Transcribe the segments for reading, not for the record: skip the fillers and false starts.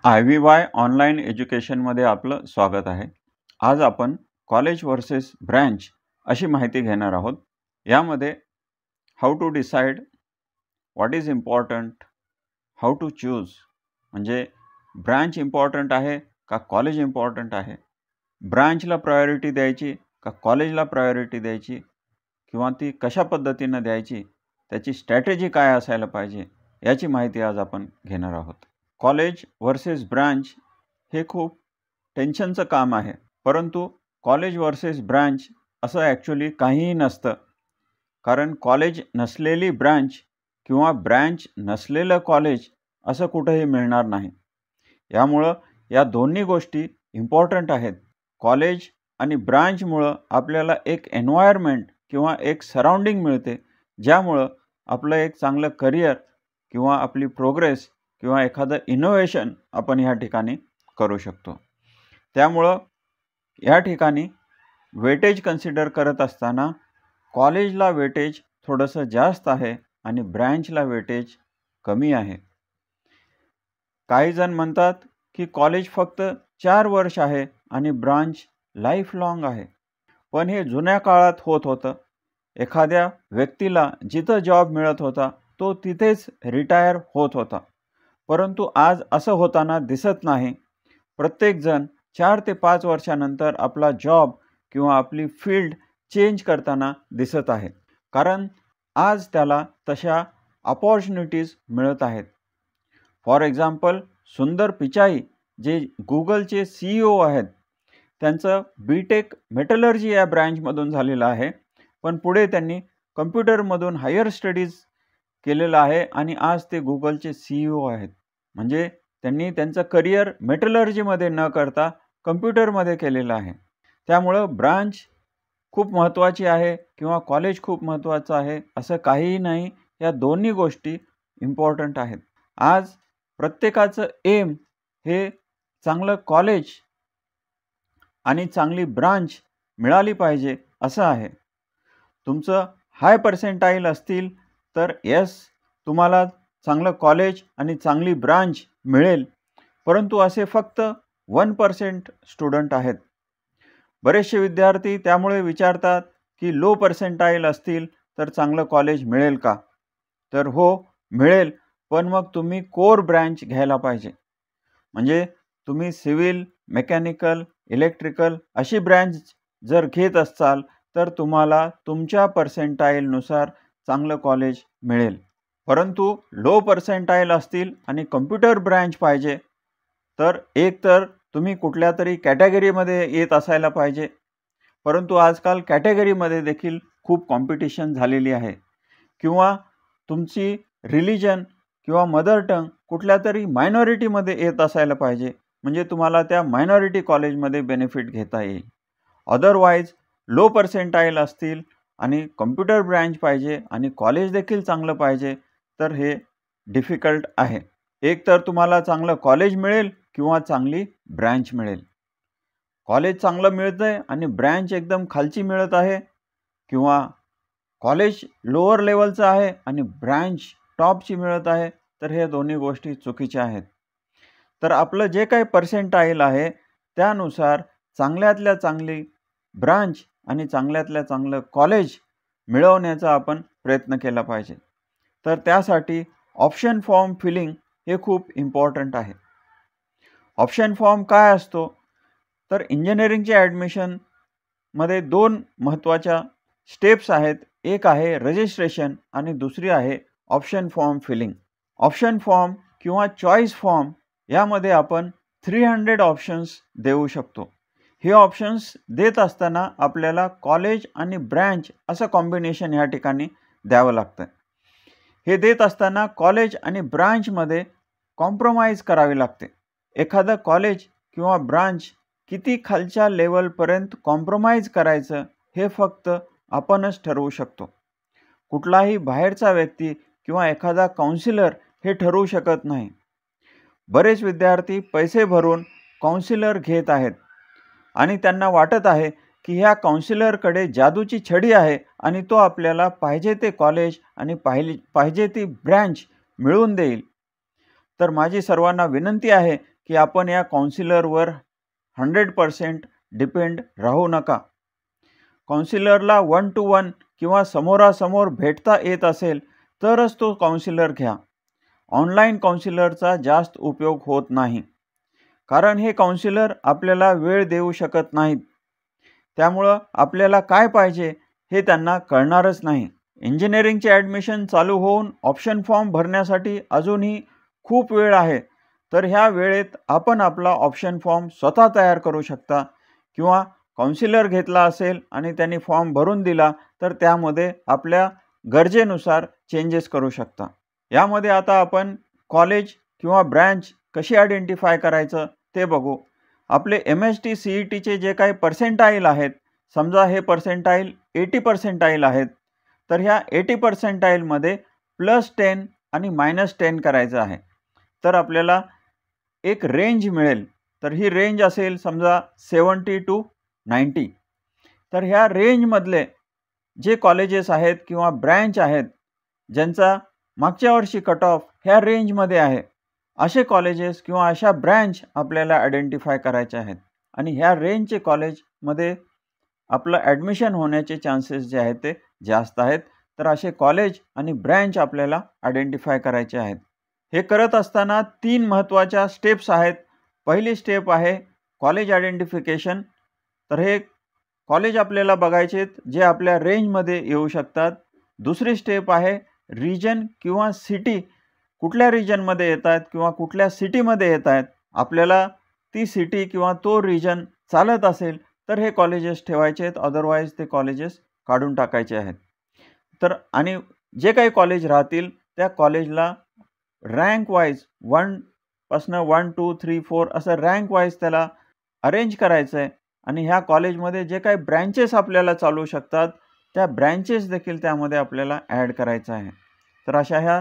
IVY online एज्युकेशनमध्ये आपलं स्वागत आहे. आज आपण कॉलेज व्हर्सेस ब्रँच अशी माहिती घेणार आहोत. यामध्ये how to decide, what is important, how to choose, म्हणजे ब्रँच इम्पॉर्टंट आहे का कॉलेज इम्पॉर्टंट आहे, ब्रँचला प्रायोरिटी द्यायची का कॉलेजला प्रायोरिटी द्यायची, किंवा ती कशा पद्धतीनं द्यायची, त्याची स्ट्रॅटेजी काय असायला पाहिजे, याची माहिती आज आपण घेणार आहोत. कॉलेज व्हर्सेस ब्रँच हे खूप टेन्शनचं काम आहे, परंतु कॉलेज व्हर्सेस ब्रँच असं ॲक्च्युली काहीही नसतं. कारण कॉलेज नसलेली ब्रँच किंवा ब्रँच नसलेलं कॉलेज असं कुठंही मिळणार नाही. यामुळं या दोन्ही गोष्टी इम्पॉर्टंट आहेत. कॉलेज आणि ब्रँचमुळं आपल्याला एक एन्व्हायरमेंट किंवा एक सराउंडिंग मिळते, ज्यामुळं आपलं एक चांगलं करिअर किंवा आपली प्रोग्रेस किंवा एखादं इनोव्हेशन आपण ह्या ठिकाणी करू शकतो. त्यामुळं या ठिकाणी वेटेज कन्सिडर करत असताना कॉलेजला वेटेज थोडंसं जास्त आहे आणि ब्रँचला वेटेज कमी आहे. काही जण म्हणतात की कॉलेज फक्त 4 वर्ष आहे आणि ब्रांच लाईफ लाँग आहे. पण हे जुन्या काळात होत होतं. एखाद्या व्यक्तीला जिथं जॉब मिळत होता तो तिथेच रिटायर होत होता. परंतु आज असं होताना दिसत नाही. प्रत्येकजण 4 ते 5 वर्षानंतर आपला जॉब किंवा आपली फील्ड चेंज करताना दिसत आहे. कारण आज त्याला तशा अपॉर्च्युनिटीज मिळत आहेत. फॉर एक्झाम्पल सुंदर पिचाई जे गुगलचे CEO आहेत, त्यांचं BTech मेटलर्जी या ब्रँचमधून झालेलं आहे. पण पुढे त्यांनी कम्प्युटरमधून हायर स्टडीज केलेलं आहे आणि आज ते गुगलचे CEO आहेत. म्हणजे त्यांनी त्यांचं करिअर मेटलर्जीमध्ये न करता कम्प्युटरमध्ये केलेलं आहे. त्यामुळं ब्रांच खूप महत्त्वाची आहे किंवा कॉलेज खूप महत्त्वाचं आहे असं काहीही नाही. या दोन्ही गोष्टी इम्पॉर्टंट आहेत. आज प्रत्येकाचं एम हे चांगलं कॉलेज आणि चांगली ब्रांच मिळाली पाहिजे असं आहे. तुमचं हाय पर्सेंटाईल असतील तर तुम्हाला चांगलं कॉलेज आणि चांगली ब्रांच मिळेल. परंतु असे फक्त 1% स्टुडंट आहेत. बरेचसे विद्यार्थी त्यामुळे विचारतात की लो पर्सेंटाईल असतील तर चांगलं कॉलेज मिळेल का? तर हो, मिळेल. पण मग तुम्ही कोर ब्रँच घ्यायला पाहिजे. म्हणजे तुम्ही सिव्हिल, मेकॅनिकल, इलेक्ट्रिकल अशी ब्रँच जर घेत असाल तर तुम्हाला तुमच्या पर्सेंटाईलनुसार चांगलं कॉलेज मिळेल. परंतु लो पर्सेंटाईल असतील आणि कम्प्युटर ब्रँच पाहिजे तर एकतर तुम्ही कुठल्या तरी कॅटेगरीमध्ये येत असायला पाहिजे. परंतु आजकाल कॅटेगरीमध्ये देखील खूप कॉम्पिटिशन झालेली आहे. किंवा तुमची रिलिजन किंवा मदर टंग कुठल्या तरी मायनॉरिटीमध्ये येत असायला पाहिजे, म्हणजे तुम्हाला त्या मायनॉरिटी कॉलेजमध्ये बेनिफिट घेता येईल. अदरवाईज लो पर्सेंटाईल असतील आणि कम्प्युटर ब्रँच पाहिजे आणि कॉलेज देखील चांगलं पाहिजे तर हे डिफिकल्ट आहे. एक तर तुम्हाला चांगलं कॉलेज मिळेल किंवा चांगली ब्रँच मिळेल. कॉलेज चांगलं मिळतं आहे आणि ब्रँच एकदम खालची मिळत आहे, किंवा कॉलेज लोअर लेवलचं आहे आणि ब्रँच टॉपची मिळत आहे, तर हे दोन्ही गोष्टी चुकीच्या आहेत. तर आपलं जे काही पर्सेंटाईल आहे त्यानुसार चांगल्यातल्या चांगली ब्रांच आणि चांगल्यातल्या चांगलं कॉलेज मिळवण्याचा आपण प्रयत्न केला पाहिजे. तर त्यासाठी ऑप्शन फॉर्म फिलिंग हे खूप इम्पॉर्टंट आहे. ऑप्शन फॉर्म काय असतो? तर इंजिनिअरिंगच्या ॲडमिशनमध्ये 2 महत्त्वाच्या स्टेप्स आहेत. एक आहे रजिस्ट्रेशन आणि दुसरी आहे option form filling. Option form किंवा चॉईस फॉर्म यामध्ये आपण 300 ऑप्शन्स देऊ शकतो. हे ऑप्शन्स देत असताना आपल्याला कॉलेज आणि ब्रँच असं कॉम्बिनेशन ह्या ठिकाणी द्यावं लागतं. हे देत असताना कॉलेज आणि ब्रांचमध्ये कॉम्प्रोमाइज करावी लागते. एखादं कॉलेज किंवा ब्रांच किती खालच्या लेवलपर्यंत कॉम्प्रोमाइज करायचं हे फक्त आपणच ठरवू शकतो. कुठलाही बाहेरचा व्यक्ती किंवा एखादा काउन्सिलर हे ठरवू शकत नाही. बरेच विद्यार्थी पैसे भरून काउन्सिलर घेत आहेत आणि त्यांना वाटत आहे की ह्या काउन्सिलरकडे जादूची छडी आहे आणि तो आपल्याला पाहिजे ते कॉलेज आणि पाहिजे ती ब्रँच मिळवून देईल. तर माझी सर्वांना विनंती आहे की आपण या काउन्सिलरवर 100% डिपेंड राहू नका. काउन्सिलरला 1 to 1 किंवा समोरासमोर भेटता येत असेल तरच तो काउन्सिलर घ्या. ऑनलाईन काउन्सिलरचा जास्त उपयोग होत नाही, कारण हे काउन्सिलर आपल्याला वेळ देऊ शकत नाहीत. त्यामुळं आपल्याला काय पाहिजे हे त्यांना कळणारच नाही. इंजिनिअरिंगचे ॲडमिशन चालू होऊन ऑप्शन फॉर्म भरण्यासाठी अजूनही खूप वेळ आहे. तर ह्या वेळेत आपण आपला ऑप्शन फॉर्म स्वतः तयार करू शकता किंवा काउन्सिलर घेतला असेल आणि त्यांनी फॉर्म भरून दिला तर त्यामध्ये आपल्या गरजेनुसार चेंजेस करू शकता. यामध्ये आता आपण कॉलेज किंवा ब्रँच कशी आयडेंटिफाय करायचं ते बघू. आपले MST CETचे जे काही पर्सेंटाईल आहेत, समजा हे पर्सेंटाईल 80% आहेत, तर ह्या 80%मध्ये +10 आणि -10 करायचं आहे. तर आपल्याला एक रेंज मिळेल. तर ही रेंज असेल समजा 70 to 90. तर ह्या रेंजमधले जे कॉलेजेस आहेत किंवा ब्रँच आहेत ज्यांचा मागच्या वर्षी कट ऑफ ह्या रेंजमध्ये आहे, असे कॉलेजेस किंवा अशा ब्रँच आपल्याला आयडेंटिफाय करायचे आहेत. आणि ह्या रेंजचे कॉलेजमध्ये आपलं ॲडमिशन होण्याचे चान्सेस जे आहेत ते जास्त आहेत. तर असे कॉलेज आणि ब्रँच आपल्याला आयडेंटिफाय करायचे आहेत. हे करत असताना 3 महत्त्वाच्या स्टेप्स आहेत. पहिली स्टेप आहे कॉलेज आयडेंटिफिकेशन. तर हे कॉलेज आपल्याला बघायचे आहेत जे आपल्या रेंजमध्ये येऊ शकतात. दुसरी स्टेप आहे रिजन किंवा सिटी, कुठल्या रिजनमध्ये येत आहेत किंवा कुठल्या सिटीमध्ये येत आहेत. आपल्याला ती सिटी किंवा तो रिजन चालत असेल तर हे कॉलेजेस ठेवायचे आहेत, अदरवाईज ते कॉलेजेस काढून टाकायचे आहेत. तर आणि जे काही कॉलेज राहतील त्या कॉलेजला रँक वाईज 1 पासून 1 2 3 4 असं रँक वाईज त्याला अरेंज करायचं आहे. आणि ह्या कॉलेजमध्ये जे काही ब्रँचेस आपल्याला चालू शकतात त्या ब्रँचेस देखील त्यामध्ये आपल्याला ॲड करायचं आहे. तर अशा ह्या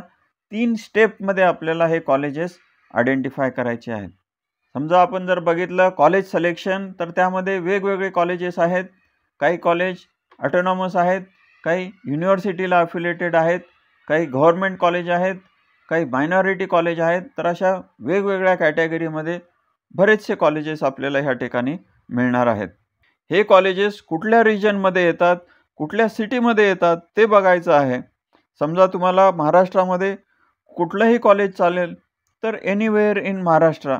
3 स्टेपमध्ये आपल्याला हे कॉलेजेस आयडेंटिफाय करायचे आहेत. समजा आपण जर बघितलं कॉलेज सिलेक्शन, तर त्यामध्ये वेगवेगळे कॉलेजेस आहेत. काही कॉलेज ऑटोनॉमस आहेत, काही युनिव्हर्सिटीला अफिलिएटेड आहेत, काही गव्हर्नमेंट कॉलेज आहेत, काही मायनॉरिटी कॉलेज आहेत. तर अशा वेगवेगळ्या कॅटेगरीमध्ये बरेचसे कॉलेजेस आपल्याला ह्या ठिकाणी मिळणार आहेत. हे कॉलेजेस कुठल्या रिजनमध्ये येतात, कुठल्या सिटीमध्ये येतात ते बघायचं आहे. समजा तुम्हाला महाराष्ट्रामध्ये कुठलंही कॉलेज चालेल तर एनिवेअर इन महाराष्ट्र.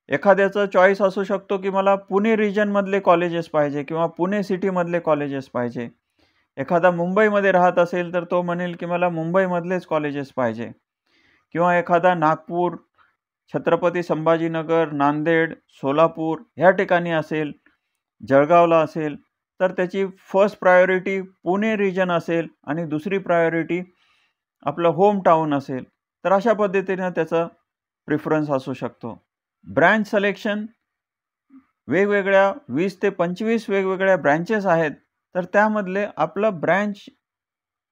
एखाद्याचा चॉईस असू शकतो की मला पुणे रिजनमधले कॉलेजेस पाहिजे किंवा पुणे सिटीमधले कॉलेजेस पाहिजे. एखादा मुंबईमध्ये राहत असेल तर तो म्हणेल की मला मुंबईमधलेच कॉलेजेस पाहिजे. किंवा एखादा नागपूर, छत्रपती संभाजीनगर, नांदेड, सोलापूर ह्या ठिकाणी असेल, जळगावला असेल तर त्याची फर्स्ट प्रायोरिटी पुणे रिजन असेल आणि दुसरी प्रायोरिटी आपलं होम टाऊन असेल. तर अशा पद्धतीनं त्याचा प्रिफरन्स असू शकतो. ब्रँच सिलेक्शन वेगवेगळ्या 20 ते 25 वेगवेगळ्या ब्रँचेस आहेत. तर त्यामधले आपलं ब्रँच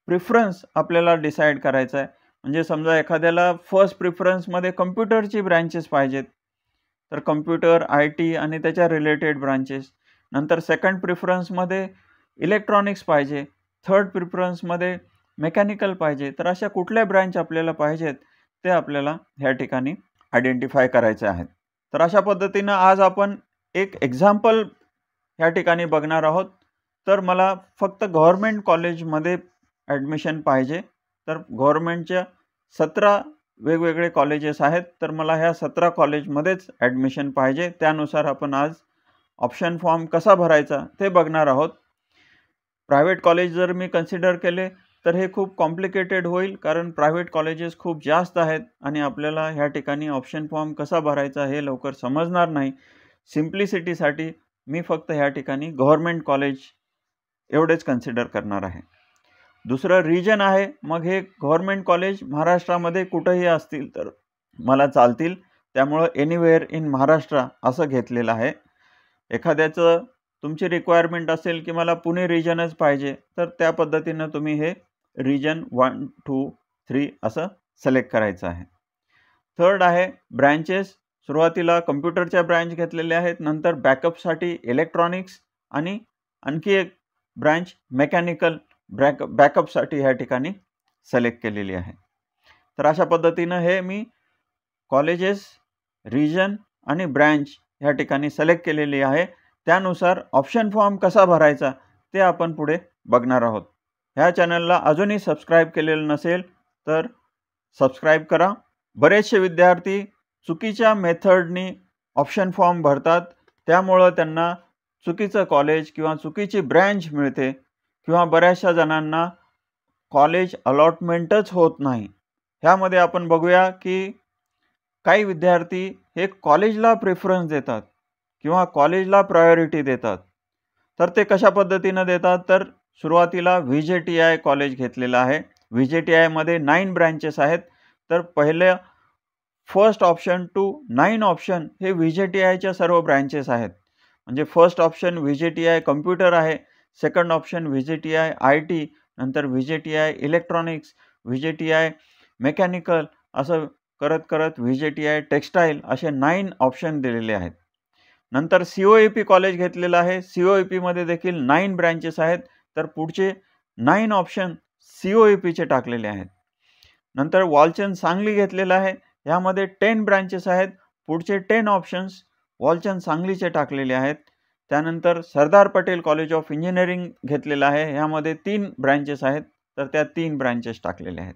प्रिफरन्स आपल्याला डिसाईड करायचं आहे. म्हणजे समजा एखाद्याला फर्स्ट प्रिफरन्समध्ये कम्प्युटरची ब्रँचेस पाहिजेत तर कम्प्युटर, IT आणि त्याच्या रिलेटेड ब्रांचेस. नंतर सेकंड प्रिफरन्समध्ये इलेक्ट्रॉनिक्स पाहिजे, थर्ड प्रिफरन्समध्ये मेकॅनिकल पाहिजे. तर अशा कुठल्या ब्रँच आपल्याला पाहिजेत ते आपल्याला ह्या ठिकाणी आयडेंटिफाय करायचे आहेत. तर अशा पद्धतीनं आज आपण एक एक्झाम्पल ह्या ठिकाणी बघणार आहोत. तर मला फक्त गव्हर्नमेंट कॉलेजमध्ये ॲडमिशन पाहिजे. तर गव्हर्नमेंटच्या 17 वेगवेगळे कॉलेजेस आहेत. तर मला ह्या 17 कॉलेजमध्येच ॲडमिशन पाहिजे. त्यानुसार आपण आज ऑप्शन फॉर्म कसा भरायचा ते बघणार आहोत. प्रायव्हेट कॉलेज जर मी कन्सिडर केले तर हे खूप कॉम्प्लिकेटेड होईल, कारण प्रायव्हेट कॉलेजेस खूप जास्त आहेत आणि आपल्याला ह्या ठिकाणी ऑप्शन फॉर्म कसा भरायचा हे लवकर समजणार नाही. सिम्प्लिसिटीसाठी मी फक्त ह्या ठिकाणी गव्हर्नमेंट कॉलेज एवढेच कन्सिडर करणार आहे. दुसरं रिजन आहे. मग हे गव्हर्नमेंट कॉलेज महाराष्ट्रामध्ये कुठंही असतील तर मला चालतील. त्यामुळं एनिवेअर इन महाराष्ट्र असं घेतलेलं आहे. एखाद्याचं तुमची रिक्वायरमेंट असेल की मला पुणे रिजनच पाहिजे तर त्या पद्धतीनं तुम्ही हे रिजन 1 2 3 असं सिलेक्ट करायचं आहे. थर्ड आहे ब्रँचेस. सुरुवातीला कम्प्युटरच्या ब्रँच घेतलेल्या आहेत, नंतर बॅकअपसाठी इलेक्ट्रॉनिक्स आणि आणखी एक ब्रँच मेकॅनिकल बॅकअपसाठी ह्या ठिकाणी सिलेक्ट केलेली आहे. तर अशा पद्धतीनं हे मी कॉलेजेस, रिजन आणि ब्रँच ह्या ठिकाणी सिलेक्ट केलेली आहे. त्यानुसार ऑप्शन फॉर्म कसा भरायचा ते आपण पुढे बघणार आहोत. ह्या चॅनलला अजूनही सबस्क्राईब केलेलं नसेल तर सबस्क्राईब करा. बरेचसे विद्यार्थी चुकीच्या मेथडनी ऑप्शन फॉर्म भरतात, त्यामुळं त्यांना चुकीचं कॉलेज किंवा चुकीची ब्रँच मिळते किंवा बऱ्याचशा जणांना कॉलेज अलॉटमेंटच होत नाही. ह्यामध्ये आपण बघूया की काही विद्यार्थी हे कॉलेजला प्रेफरन्स देतात किंवा कॉलेजला प्रायोरिटी देतात. तर ते कशा पद्धतीनं देतात, तर सुरुवातीला VJTI कॉलेज घेतलेलं आहे. VJTIमध्ये 9 ब्रँचेस आहेत. तर पहिलं फर्स्ट ऑप्शन टू 9 ऑप्शन हे VJTIच्या सर्व ब्रँचेस आहेत. म्हणजे फर्स्ट ऑप्शन VJTI कम्प्युटर आहे, सेकंड ऑप्शन VJTI IT, नंतर VJTI इलेक्ट्रॉनिक्स, VJTI मेकॅनिकल, असं करत करत VJTI टेक्स्टाईल असे 9 ऑप्शन दिलेले आहेत. नंतर COEP कॉलेज घेतलेलं आहे. COEPमध्ये देखील 9 ब्रँचेस आहेत. तर पुढचे 9 ऑप्शन COEPचे टाकलेले आहेत. नंतर वॉलचंद सांगली घेतलेलं आहे. ह्यामध्ये 10 ब्रँचेस आहेत. पुढचे 10 ऑप्शन्स वॉलचंद सांगलीचे टाकलेले आहेत. त्यानंतर Sardar Patel college of engineering घेतलेलं आहे. ह्यामध्ये 3 ब्रँचेस आहेत. तर त्या 3 ब्रँचेस टाकलेले आहेत.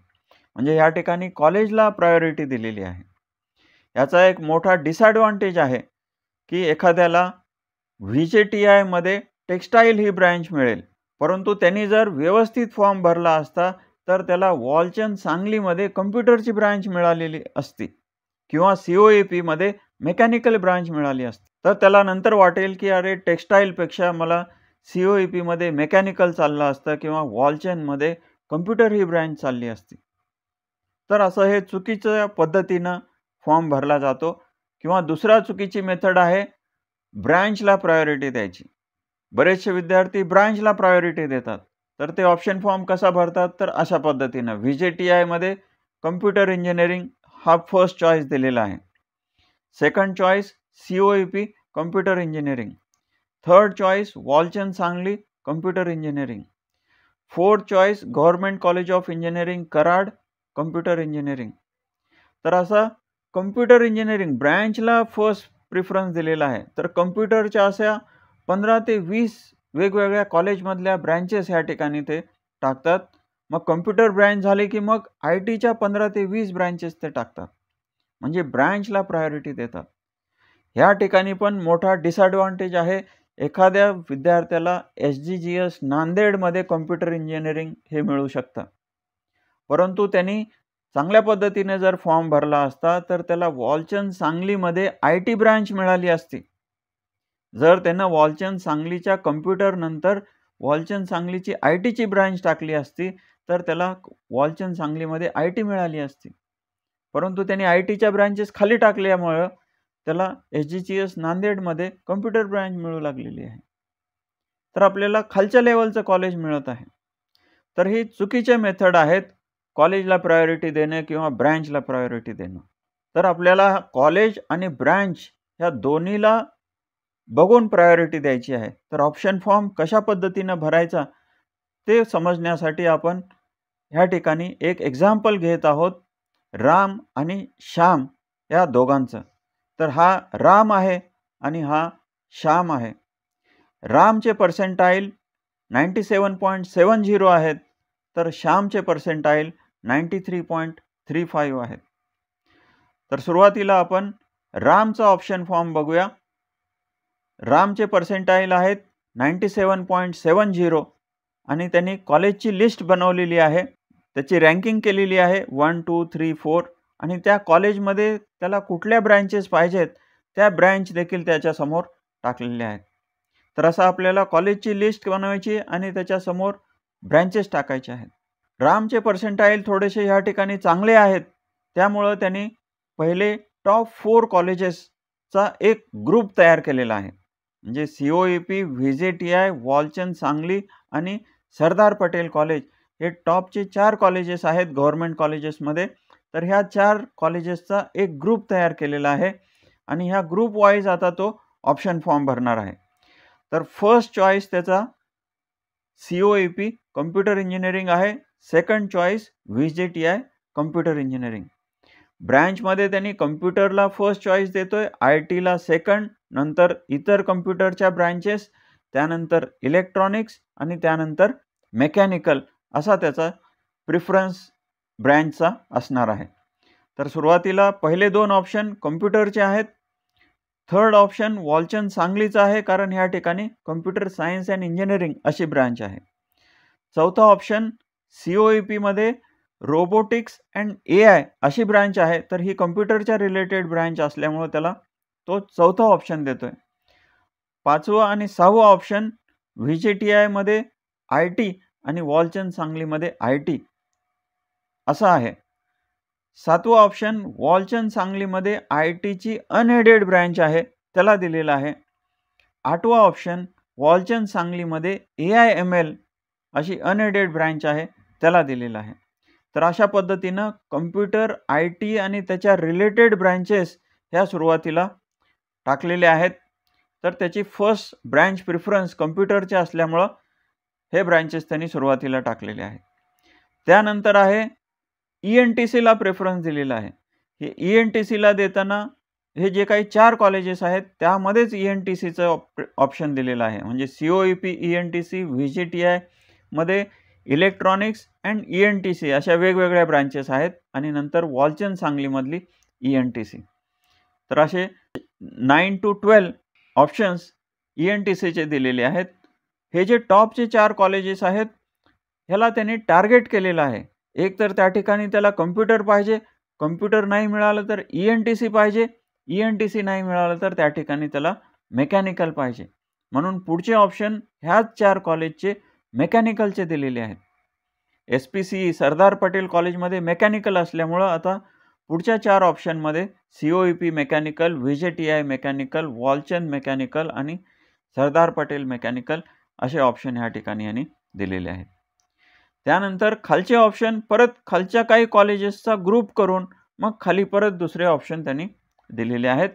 म्हणजे ह्या ठिकाणी कॉलेजला प्रायोरिटी दिलेली आहे. याचा एक मोठा डिसएडव्हांटेज आहे की एखाद्याला VJTIमध्ये टेक्स्टाईल ही ब्रँच मिळेल, परंतु त्यांनी जर व्यवस्थित फॉर्म भरला असता तर त्याला वॉलचंद सांगलीमध्ये कम्प्युटरची ब्रँच मिळालेली असती किंवा COEPमध्ये मेकॅनिकल ब्रँच मिळाली असती. तर त्याला नंतर वाटेल की अरे टेक्स्टाईलपेक्षा मला COEPमध्ये मेकॅनिकल चाललं असतं किंवा वॉलचंदमध्ये कम्प्युटर ही ब्रँच चालली असती. तर असं हे चुकीच्या पद्धतीनं फॉर्म भरला जातो. किंवा दुसरा चुकीची मेथड आहे ब्रँचला प्रायोरिटी द्यायची. बरेचसे विद्यार्थी ब्रँचला प्रायोरिटी देतात. तर ते ऑप्शन फॉर्म कसा भरतात, तर अशा पद्धतीनं VJTIमध्ये कम्प्युटर इंजिनिअरिंग हा फर्स्ट चॉईस दिलेला आहे. Second choice COEP computer engineering. Third choice Walchand Sangli computer engineering. Fourth choice government college of engineering Karad computer engineering. तर असा कम्प्युटर इंजिनिअरिंग ब्रँचला फर्स्ट प्रिफरन्स दिलेला आहे. तर कम्प्युटरच्या अशा 15 ते 20 वेगवेगळ्या कॉलेजमधल्या ब्रँचेस ह्या ठिकाणी ते टाकतात. मग कम्प्युटर ब्रँच झाली की मग ITच्या 15 ते 20 ब्रँचेस ते टाकतात. म्हणजे ब्रँचला प्रायोरिटी देतात. ह्या ठिकाणी पण मोठा डिसएडव्हांटेज आहे. एखाद्या विद्यार्थ्याला SGGS नांदेडमध्ये कम्प्युटर इंजिनिअरिंग हे मिळू शकतं, परंतु त्यांनी चांगल्या पद्धतीने जर फॉर्म भरला असता तर त्याला वॉलचंद सांगलीमध्ये IT ब्रँच मिळाली असती. जर त्यांना वॉलचंद सांगलीच्या कम्प्युटर नंतर वॉलचंद सांगलीची ITची ब्रँच टाकली असती तर त्याला वॉलचंद सांगलीमध्ये IT मिळाली असती. परंतु त्यांनी ITच्या ब्रँचेस खाली टाकल्यामुळं त्याला SGGS नांदेडमध्ये कम्प्युटर ब्रँच मिळू लागलेली आहे. तर आपल्याला खालच्या लेवलचं कॉलेज मिळत आहे. तर ही चुकीचे मेथड आहेत कॉलेजला प्रायोरिटी देणे किंवा ब्रँचला प्रायोरिटी देणं. तर आपल्याला कॉलेज आणि ब्रँच ह्या दोन्हीला बघून प्रायोरिटी द्यायची आहे. तर ऑप्शन फॉर्म कशा पद्धतीनं भरायचा ते समजण्यासाठी आपण ह्या ठिकाणी एक एक्झाम्पल घेत आहोत, राम आणि श्याम या दोघांचं. तर हा राम आहे आणि हा श्याम आहे. रामचे पर्सेंटाईल 97.70 आहेत, तर श्यामचे पर्सेंटाईल 93.35 आहेत. तर सुरुवातीला आपण रामचा ऑप्शन फॉर्म बघूया. रामचे पर्सेंटाईल आहेत 97.70 आणि त्यांनी कॉलेजची लिस्ट बनवलेली आहे. त्याची रँकिंग केलेली आहे 1, 2, 3, 4 आणि त्या कॉलेजमध्ये त्याला कुठल्या ब्रँचेस पाहिजेत त्या ब्रँच देखील त्याच्यासमोर टाकलेल्या आहेत. तर असं आपल्याला कॉलेजची लिस्ट बनवायची आणि त्याच्यासमोर ब्रँचेस टाकायचे आहेत. रामचे पर्सेंटाईल थोडेसे ह्या ठिकाणी चांगले आहेत, त्यामुळं त्यांनी पहिले टॉप 4 कॉलेजेसचा एक ग्रुप तयार केलेला आहे. म्हणजे COEP, VJTI, वॉलचंद सांगली आणि सरदार पटेल कॉलेज हे टॉपचे 4 कॉलेजेस आहेत गव्हर्नमेंट कॉलेजेसमध्ये. तर ह्या 4 कॉलेजेसचा एक ग्रुप तयार केलेला आहे आणि ह्या ग्रुप वाईज आता तो ऑप्शन फॉर्म भरणार आहे. तर फर्स्ट चॉईस त्याचा COEP कम्प्युटर इंजिनिअरिंग आहे. Second choice VJTI computer engineering. ब्रँचमध्ये त्यांनी कम्प्युटरला फर्स्ट चॉईस देतोय, IT ला सेकंड, नंतर इतर कम्प्युटरच्या ब्रँचेस, त्यानंतर इलेक्ट्रॉनिक्स आणि त्यानंतर मेकॅनिकल असा त्याचा प्रिफरन्स ब्रँचचा असणार आहे. तर सुरुवातीला पहिले 2 ऑप्शन कम्प्युटरचे आहेत. थर्ड ऑप्शन वॉलचंद सांगलीचा आहे, कारण ह्या ठिकाणी कम्प्युटर सायन्स अँड इंजिनिअरिंग अशी ब्रँच आहे. चौथा ऑप्शन COEP मध्ये रोबोटिक्स अँड AI अशी ब्रँच आहे, तर ही कम्प्युटरच्या रिलेटेड ब्रँच असल्यामुळे त्याला तो चौथा ऑप्शन देतोय. पाचवा आणि 6वा ऑप्शन VJTI मध्ये IT आणि वॉलचंद सांगलीमध्ये IT असा आहे. 7वा ऑप्शन वॉलचंद सांगलीमध्ये ITची अनएडेड ब्रँच आहे, त्याला दिलेला आहे. 8वा ऑप्शन वॉलचंद सांगलीमध्ये AI/ML अशी अनएडेड ब्रँच आहे, त्याला दिलेला आहे. तर अशा पद्धतीनं कम्प्युटर, IT आणि त्याच्या रिलेटेड ब्रँचेस ह्या सुरुवातीला टाकलेले आहेत. तर त्याची फर्स्ट ब्रँच प्रिफरन्स कम्प्युटरचे असल्यामुळं हे ब्रँचेस त्यांनी सुरुवातीला टाकलेले आहेत. त्यानंतर आहे ENTCला प्रेफरन्स दिलेला आहे. हे ENTCला देताना हे जे काही 4 कॉलेजेस आहेत त्यामध्येच ENTCचं ऑप्शन दिलेलं आहे. म्हणजे COEP, ENTC, VJTI मध्ये इलेक्ट्रॉनिक्स अँड ENTC अशा वेगवेगळ्या ब्रँचेस आहेत आणि नंतर वॉलचंद सांगलीमधली ENTC. तर असे 9 to 12 ऑप्शन्स ENTCचे दिलेले आहेत. हे जे टॉपचे 4 कॉलेजेस आहेत ह्याला त्यांनी टार्गेट केलेलं आहे. एक तर त्या ठिकाणी त्याला कम्प्युटर पाहिजे, कम्प्युटर नाही मिळालं तर ENTC पाहिजे, ENTC नाही मिळालं तर त्या ठिकाणी त्याला मेकॅनिकल पाहिजे. म्हणून पुढचे ऑप्शन ह्याच 4 कॉलेजचे मेकॅनिकलचे दिलेले आहेत. SPCE सरदार पटेल कॉलेजमध्ये मेकॅनिकल असल्यामुळं आता पुढच्या 4 ऑप्शनमध्ये COEP mechanical, VJTI mechanical, Walchand mechanical आणि सरदार पटेल मेकॅनिकल असे ऑप्शन ह्या ठिकाणी यांनी दिलेले आहेत. त्यानंतर खालचे ऑप्शन परत खालच्या काही कॉलेजेसचा ग्रुप करून मग खाली परत दुसरे ऑप्शन त्यांनी दिलेले आहेत.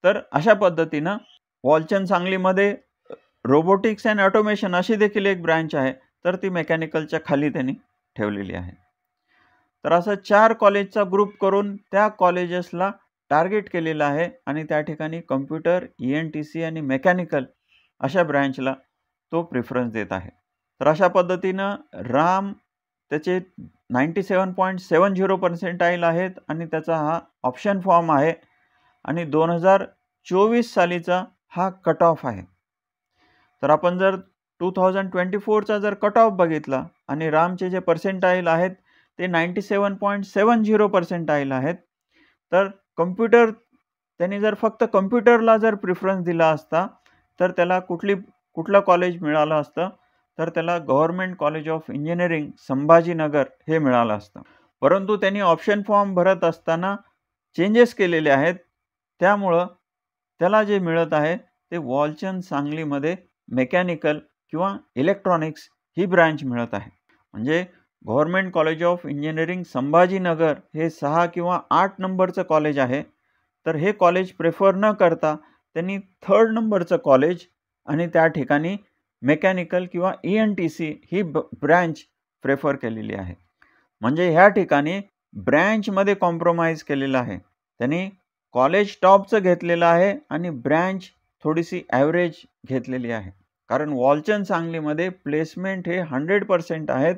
तर अशा पद्धतीनं वॉलचंद सांगलीमध्ये रोबोटिक्स अँड ऑटोमेशन अशी देखील एक ब्रँच आहे, तर ती मेकॅनिकलच्या खाली त्यांनी ठेवलेली आहे. तर असं 4 कॉलेजचा ग्रुप करून त्या कॉलेजेसला टार्गेट केलेलं आहे आणि त्या ठिकाणी कम्प्युटर, ENTC आणि मेकॅनिकल अशा ब्रँचला तो प्रिफरन्स देत आहे. तर अशा पद्धतीनं राम त्याचे 97.70 पर्सेंटाईल आहेत आणि त्याचा हा ऑप्शन फॉर्म आहे आणि 2024 सालीचा हा कट ऑफ आहे. तर आपण जर 2024चा जर कट ऑफ बघितला आणि रामचे जे पर्सेंटाईल आहेत ते 97.70 पर्सेंटाईल आहेत. तर त्यांनी जर फक्त कम्प्युटरला जर प्रिफरन्स दिला असता तर त्याला कुठलं कॉलेज मिळालं असतं, तर त्याला government college of engineering Sambhajinagar हे मिळालं असतं. परंतु त्यांनी ऑप्शन फॉर्म भरत असताना चेंजेस केलेले आहेत, त्यामुळं त्याला जे मिळत आहे ते वॉलचंद सांगलीमध्ये मेकॅनिकल किंवा इलेक्ट्रॉनिक्स ही ब्रँच मिळत आहे. म्हणजे government college of engineering Sambhajinagar हे 6 किंवा 8 नंबरचं कॉलेज आहे. तर हे कॉलेज प्रेफर न करता त्यांनी 3rd नंबरचं कॉलेज आणि त्या ठिकाणी मेकॅनिकल किंवा ENTC ही ब्रँच प्रेफर केलेली आहे. म्हणजे ह्या ठिकाणी ब्रँचमध्ये कॉम्प्रोमाइज केलेलं आहे. त्यांनी कॉलेज टॉपचं घेतलेलं आहे आणि ब्रँच थोडीशी ॲव्हरेज घेतलेली आहे. कारण वॉलचंद सांगलीमध्ये प्लेसमेंट हे 100% आहेत.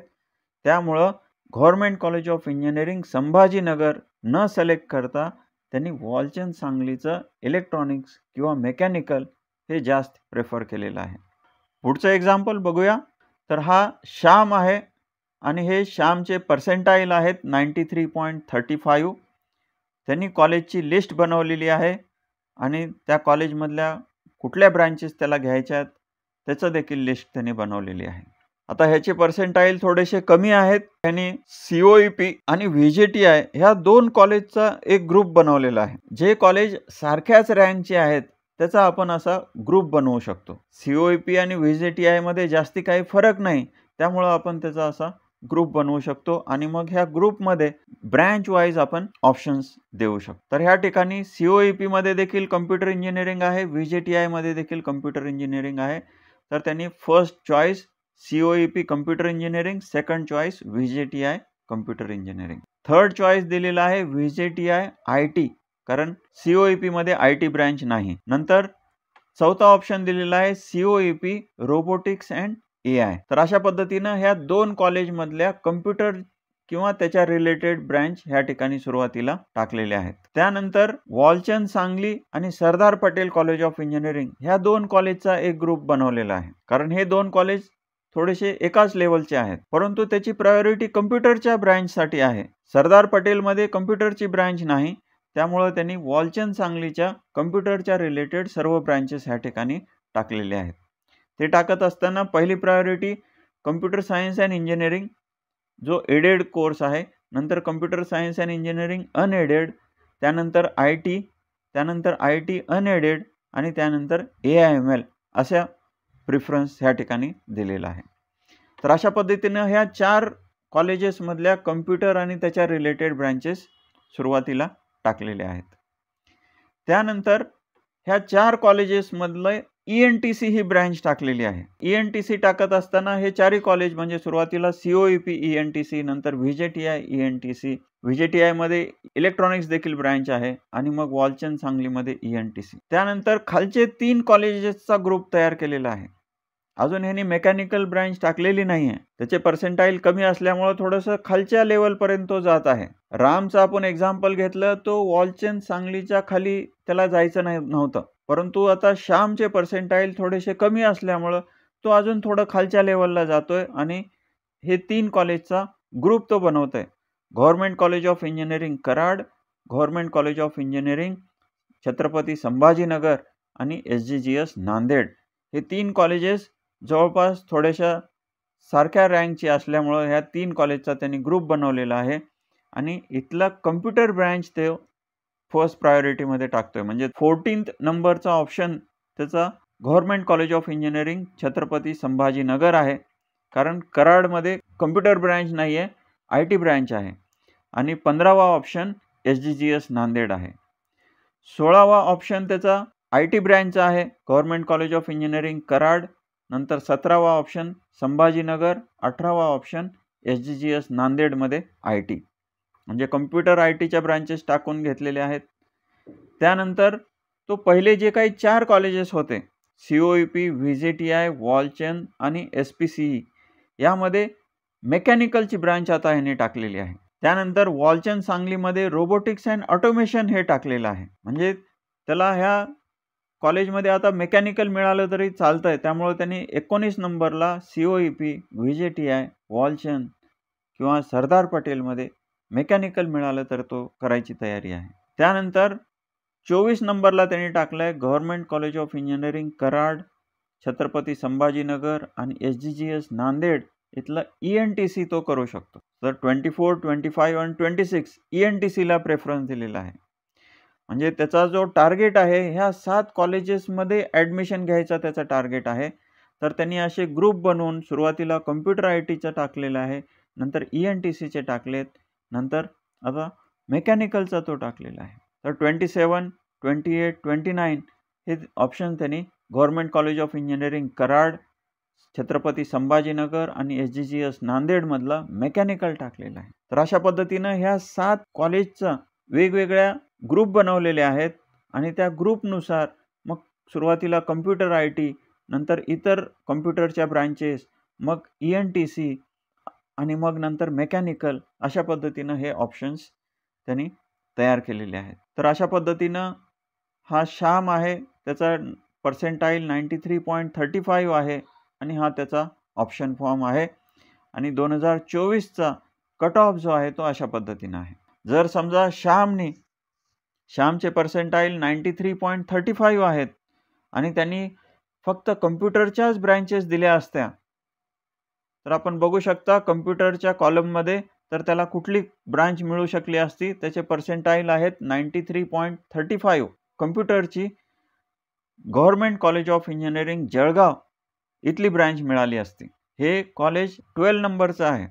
त्यामुळं government college of engineering Sambhajinagar न सिलेक्ट करता त्यांनी वॉलचंद सांगलीचं इलेक्ट्रॉनिक्स किंवा मेकॅनिकल हे जास्त प्रेफर केलेलं आहे. पुढचं एक्झाम्पल बघूया. तर हा श्याम आहे आणि हे श्यामचे पर्सेंटाईल आहेत 93.35. त्यांनी कॉलेजची लिस्ट बनवलेली आहे आणि त्या कॉलेजमधल्या कुठल्या ब्रँचेस त्याला घ्यायच्या आहेत त्याचं देखील लिस्ट त्यांनी बनवलेली आहे. आता ह्याचे पर्सेंटाईल थोडेसे कमी आहेत. त्यांनी COEP आणि VJTI ह्या 2 कॉलेजचा एक ग्रुप बनवलेला आहे. जे कॉलेज सारख्याच रँकचे आहेत त्याचा आपण असा ग्रुप बनवू शकतो. COEP आणि VJTI मध्ये जास्ती काही फरक नाही, त्यामुळं आपण त्याचा असा ग्रुप बनवू शकतो आणि मग ह्या ग्रुपमध्ये ब्रँच वाईज आपण ऑप्शन्स देऊ शकतो. तर ह्या ठिकाणी COEP मध्ये देखील कम्प्युटर इंजिनिअरिंग आहे, VJTI मध्ये देखील कम्प्युटर इंजिनिअरिंग आहे. तर त्यांनी first choice COEP computer engineering, second choice VJTI computer engineering. Third choice दिलेला आहे VJTI IT, कारण COEP मध्ये IT ब्रँच नाही. नंतर चौथा ऑप्शन दिलेला आहे COEP रोबोटिक्स अँड AI. तर अशा पद्धतीनं ह्या 2 कॉलेजमधल्या कम्प्युटर किंवा त्याच्या रिलेटेड ब्रँच ह्या ठिकाणी सुरुवातीला टाकलेल्या आहेत. त्यानंतर वॉलचंद सांगली आणि Sardar Patel college of engineering ह्या 2 कॉलेजचा एक ग्रुप बनवलेला आहे, कारण हे 2 कॉलेज थोडेसे एकाच लेवलचे आहेत, परंतु त्याची प्रायोरिटी कम्प्युटरच्या ब्रँचसाठी आहे. सरदार पटेलमध्ये कम्प्युटरची ब्रँच नाही, त्यामुळे त्यांनी वॉलचंद सांगलीच्या कम्प्युटरच्या रिलेटेड सर्व ब्रँचेस ह्या ठिकाणी टाकलेले आहेत. ते टाकत असताना पहिली priority computer science and engineering जो एडेड कोर्स आहे, नंतर computer science and engineering unaided, त्यानंतर IT, त्यानंतर IT अनएडेड आणि त्यानंतर AIML अशा प्रिफरन्स ह्या ठिकाणी दिलेला आहे. तर अशा पद्धतीनं ह्या 4 कॉलेजेसमधल्या कम्प्युटर आणि त्याच्या रिलेटेड ब्रँचेस सुरुवातीला टाकलेले आहेत. त्यानंतर ह्या 4 कॉलेजेसमधलं ENTC ही ब्रँच टाकलेली आहे. ENTC टाकत असताना हे 4ही कॉलेज म्हणजे सुरुवातीला COEP ENTC, नंतर VJTI ENTC, VJTI मध्ये इलेक्ट्रॉनिक्स देखील ब्रँच आहे आणि मग वॉलचंद सांगलीमध्ये ENTC. त्यानंतर खालचे 3 कॉलेजेसचा ग्रुप तयार केलेला आहे. अजून ह्यांनी मेकॅनिकल ब्रँच टाकलेली नाही आहे. त्याचे पर्सेंटाईल कमी असल्यामुळे थोडंसं खालच्या लेवलपर्यंत तो जात आहे. रामचं आपण एक्झाम्पल घेतलं, तो वॉलचंद सांगलीच्या खाली त्याला जायचं नव्हतं, परंतु आता श्यामचे पर्सेंटाईल थोडेसे कमी असल्यामुळं तो अजून थोडं खालच्या लेवलला जातोय आणि हे 3 कॉलेजचा ग्रुप तो बनवतोय. Government college of engineering Karad, government college of engineering Chhatrapati Sambhajinagar आणि SGGS नांदेड हे 3 कॉलेजेस जवळपास थोड्याशा सारख्या रँकची असल्यामुळं ह्या 3 कॉलेजचा त्यांनी ग्रुप बनवलेला आहे आणि इथला कम्प्युटर ब्रँच ते फर्स्ट प्रायोरिटीमध्ये टाकतोय. म्हणजे 14th नंबरचा ऑप्शन त्याचा government college of engineering Chhatrapati Sambhajinagar आहे, कारण कराडमध्ये कम्प्युटर ब्रँच नाही आहे, IT ब्रँच आहे. आणि 15वा ऑप्शन SGGS नांदेड आहे. 16वा ऑप्शन त्याचा IT ब्रँचचा आहे, government college of engineering Karad. नंतर 17वा ऑप्शन संभाजीनगर, 18वा ऑप्शन SGGS नांदेडमध्ये IT, म्हणजे कम्प्युटर ITच्या ब्रँचेस टाकून घेतलेले आहेत. त्यानंतर तो पहिले जे काही 4 कॉलेजेस होते COEP, VJTI, वॉलचंद आणि SPCE यामध्ये मेकॅनिकलची ब्रँच आता ह्यांनी टाकलेली आहे. त्यानंतर वॉलचंद सांगलीमध्ये रोबोटिक्स अँड ऑटोमेशन हे टाकलेलं आहे, म्हणजे त्याला ह्या कॉलेजमध्ये आता मेकॅनिकल मिळालं तरी चालतंय, त्यामुळे त्यांनी 19 नंबरला COEP, VJTI, वॉलचंद किंवा सरदार पटेलमध्ये मेकॅनिकल मिळालं तर तो करायची तयारी आहे. त्यानंतर 24 नंबरला त्यांनी टाकलंय government college of engineering Karad, Chhatrapati Sambhajinagar आणि SGGS नांदेड इथलं ENTC तो करू शकतो. तर 24, 25 आणि 26 ENTCला प्रेफरन्स दिलेला आहे. म्हणजे त्याचा जो टार्गेट आहे ह्या 7 कॉलेजेसमध्ये ॲडमिशन घ्यायचा त्याचा टार्गेट आहे. तर त्यांनी असे ग्रुप बनवून सुरुवातीला कम्प्युटर ITचं टाकलेलं आहे, नंतर ENTCचे टाकलेत, नंतर आता मेकॅनिकलचा तो टाकलेला आहे. तर 27, 28, 29 हे ऑप्शन त्यांनी government college of engineering Karad, Chhatrapati Sambhajinagar आणि SGGS नांदेडमधला मेकॅनिकल टाकलेला आहे. तर अशा पद्धतीनं ह्या 7 कॉलेजचा वेगवेगळ्या ग्रुप बनवलेले आहेत आणि त्या ग्रुपनुसार मग सुरुवातीला कम्प्युटर IT, नंतर इतर कम्प्युटरच्या ब्रँचेस, मग ENTC आणि मग नंतर मेकॅनिकल, अशा पद्धतीनं हे ऑप्शन्स त्यांनी तयार केलेले आहेत. तर अशा पद्धतीनं हा श्याम आहे, त्याचा पर्सेंटाईल 93.35 आहे आणि हा त्याचा ऑप्शन फॉर्म आहे आणि 2024चा कट ऑफ जो आहे तो अशा पद्धतीनं आहे. जर समजा श्यामचे पर्सेंटाईल 93.35 आहेत आणि त्यांनी फक्त कम्प्युटरच्याच ब्रँचेस दिल्या असत्या तर आपण बघू शकता कम्प्युटरच्या कॉलममध्ये तर त्याला कुठली ब्रांच मिळू शकली असती. त्याचे पर्सेंटाईल आहेत 93.35. कम्प्युटरची government college of engineering Jalgaon इथली ब्रांच मिळाली असती. हे कॉलेज 12 नंबरचं आहे.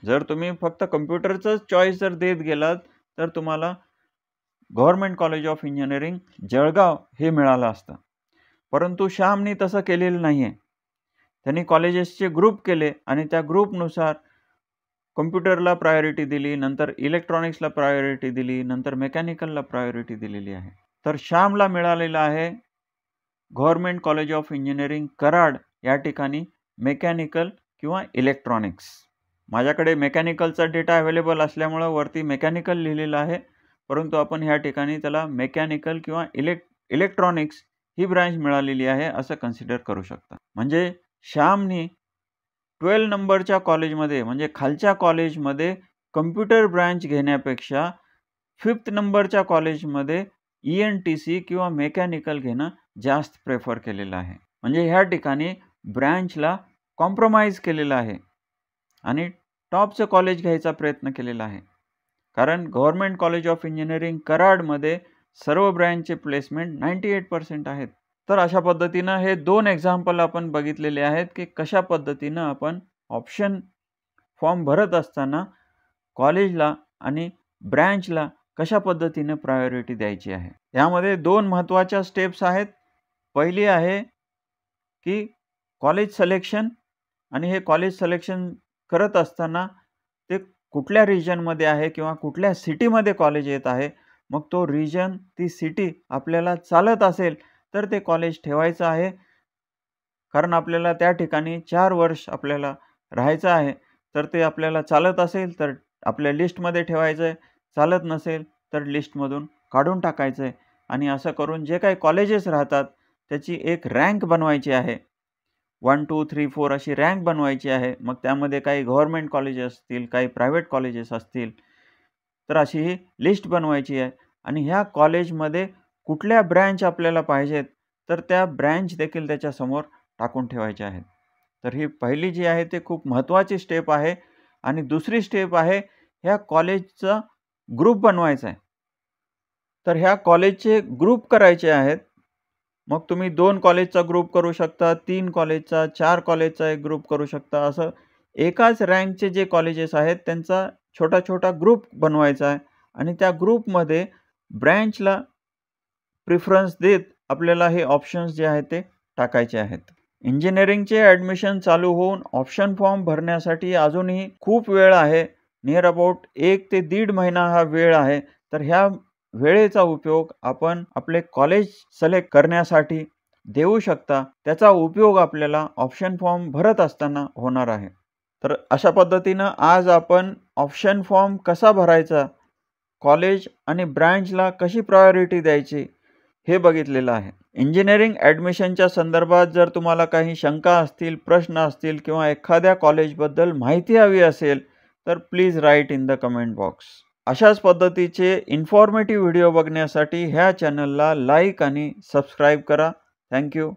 जर तुम्ही फक्त कम्प्युटरचंच चॉईस जर देत गेलात तर तुम्हाला government college of engineering Jalgaon हे मिळालं असतं, परंतु श्यामनी तसं केलेलं नाही आहे. त्यांनी कॉलेजेसचे ग्रुप केले आणि त्या ग्रुपनुसार कॉम्प्युटरला प्रायोरिटी दिली, नंतर इलेक्ट्रॉनिक्सला प्रायोरिटी दिली, नंतर मेकॅनिकलला प्रायोरिटी दिलेली आहे. तर श्यामला मिळालेला आहे government college of engineering Karad या ठिकाणी मेकॅनिकल किंवा इलेक्ट्रॉनिक्स. माझ्याकडे मेकॅनिकलचा डेटा अवेलेबल असल्यामुळं वरती मेकॅनिकल लिहिलेलं आहे, परंतु आपण ह्या ठिकाणी त्याला मेकॅनिकल किंवा इलेक्ट्रॉनिक्स ही ब्रँच मिळालेली आहे असं कन्सिडर करू शकता. म्हणजे श्यामनी 12 नंबरच्या कॉलेजमध्ये म्हणजे खालच्या कॉलेजमध्ये कम्प्युटर ब्रँच घेण्यापेक्षा 5th नंबरच्या कॉलेजमध्ये ENTC किंवा मेकॅनिकल घेणं जास्त प्रेफर केलेलं आहे. म्हणजे ह्या ठिकाणी ब्रँचला कॉम्प्रोमाइज केलेलं आहे आणि टॉपचं कॉलेज घ्यायचा प्रयत्न केलेला आहे. कारण गव्हर्नमेंट कॉलेज ऑफ इंजिनिअरिंग कराडमध्ये सर्व ब्रँचचे प्लेसमेंट 98% आहेत. तर अशा पद्धतीनं हे 2 एक्झाम्पल आपण बघितलेले आहेत की कशा पद्धतीनं आपण ऑप्शन फॉर्म भरत असताना कॉलेजला आणि ब्रँचला कशा पद्धतीने प्रायोरिटी द्यायची आहे. यामध्ये 2 महत्त्वाच्या स्टेप्स आहेत. पहिली आहे की कॉलेज सिलेक्शन आणि हे कॉलेज सिलेक्शन करत असताना ते कुठल्या रिजनमध्ये आहे किंवा कुठल्या सिटीमध्ये कॉलेज येत आहे. मग तो रिजन, ती सिटी आपल्याला चालत असेल तर ते कॉलेज ठेवायचं आहे. कारण आपल्याला त्या ठिकाणी 4 वर्ष आपल्याला राहायचं आहे. तर ते आपल्याला चालत असेल तर आपल्या लिस्टमध्ये ठेवायचं आहे. चालत नसेल तर लिस्टमधून काढून टाकायचं आहे. आणि असं करून जे काही कॉलेजेस राहतात त्याची एक रँक बनवायची आहे. 1, 2, 3, 4 अशी रँक बनवायची आहे. मग त्यामध्ये काही गव्हर्नमेंट कॉलेजेस असतील, काही प्रायव्हेट कॉलेजेस असतील. तर अशी ही लिस्ट बनवायची आहे आणि ह्या कॉलेजमध्ये कुठल्या ब्रँच आपल्याला पाहिजेत तर त्या ब्रँच देखील त्याच्यासमोर टाकून ठेवायच्या आहेत. तर ही पहिली जी आहे ते खूप महत्त्वाची स्टेप आहे. आणि दुसरी स्टेप आहे ह्या कॉलेजचा ग्रुप बनवायचा आहे. तर ह्या कॉलेजचे ग्रुप करायचे आहेत. मग तुम्ही 2 कॉलेजचा ग्रुप करू शकता, 3 कॉलेजचा, 4 कॉलेजचा एक ग्रुप करू शकता. असं एकाच रँकचे जे कॉलेजेस आहेत त्यांचा छोटा-छोटा ग्रुप बनवायचा आहे आणि त्या ग्रुपमध्ये ब्रँचला प्रिफरन्स देत आपल्याला हे ऑप्शन्स जे आहेत ते टाकायचे आहेत. इंजिनिअरिंगचे ॲडमिशन चालू होऊन ऑप्शन फॉर्म भरण्यासाठी अजूनही खूप वेळ आहे. नियर अबाउट 1 ते 1.5 महिना हा वेळ आहे. तर ह्या वेळेचा उपयोग आपण आपले कॉलेज सिलेक्ट करण्यासाठी देऊ शकता. त्याचा उपयोग आपल्याला ऑप्शन फॉर्म भरत असताना होणार आहे. तर अशा पद्धतीनं आज आपण ऑप्शन फॉर्म कसा भरायचा, कॉलेज आणि ब्रँचला कशी प्रायोरिटी द्यायची हे बघितलेलं आहे. इंजिनिअरिंग ॲडमिशनच्या संदर्भात जर तुम्हाला काही शंका असतील, प्रश्न असतील किंवा एखाद्या कॉलेजबद्दल माहिती हवी असेल तर please write in the comment box. अशाच पद्धतीचे इन्फॉर्मेटिव्ह व्हिडिओ बघण्यासाठी ह्या चॅनलला लाईक आणि सबस्क्राईब करा. थँक्यू.